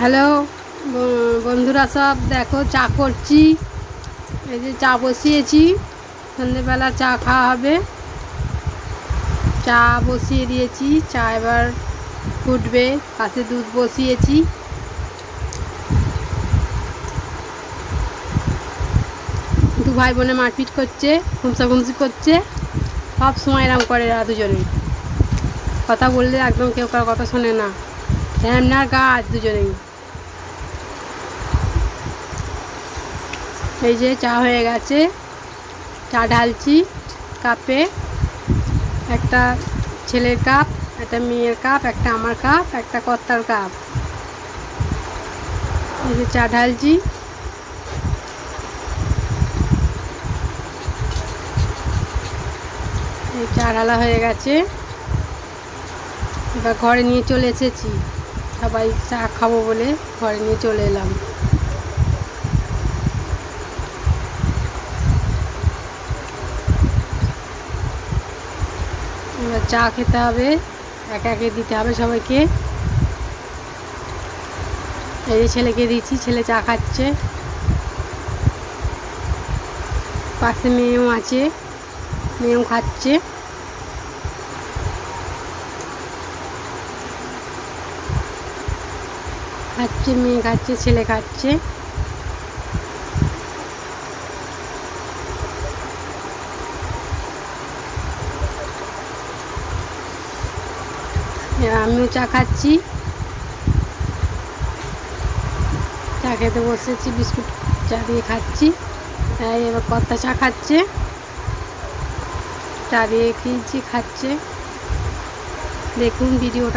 Hello বন্ধুরা, সব দেখো চা করছি। এই যে চা বসিয়েছি, সন্ধেবেলা চা খাওয়া হবে। চা বসিয়ে দিয়েছি, চা এবার ফুটবে। পাশে দুধ বসিয়েছি। দু ভাই বোনে মারপিট করছে, খুমসাখুমসি করছে। সব সময় এরম করে এরা দুজনে। কথা বললে একদম কেউ কারো কথা শোনে না। ধ্যানার গাছ দুজনেই। এই যে চা হয়ে গেছে, চা ঢালছি কাপে। একটা ছেলের কাপ, একটা মেয়ের কাপ, একটা আমার কাপ, একটা কর্তার কাপ। এই যে চা ঢালছি। এই চা ঢালা হয়ে গেছে। এবার ঘরে নিয়ে চলে এসেছি, সবাই চা খাবো বলে ঘরে নিয়ে চলে এলাম। এবার চা খেতে হবে, একে একে দিতে হবে সবাইকে। এই যে ছেলেকে দিচ্ছি, ছেলে চা খাচ্ছে। পাশে মেয়েও আছে, মেয়েও খাচ্ছে। মেয়ে খাচ্ছে, ছেলে খাচ্ছে। আমিও চা খাচ্ছি, চা খেতে বসেছি, বিস্কুট চা দিয়ে খাচ্ছি। এবার কর্তা চা খাচ্ছে, চা দিয়ে খেয়েছি, খাচ্ছে। দেখুন ভিডিওটা।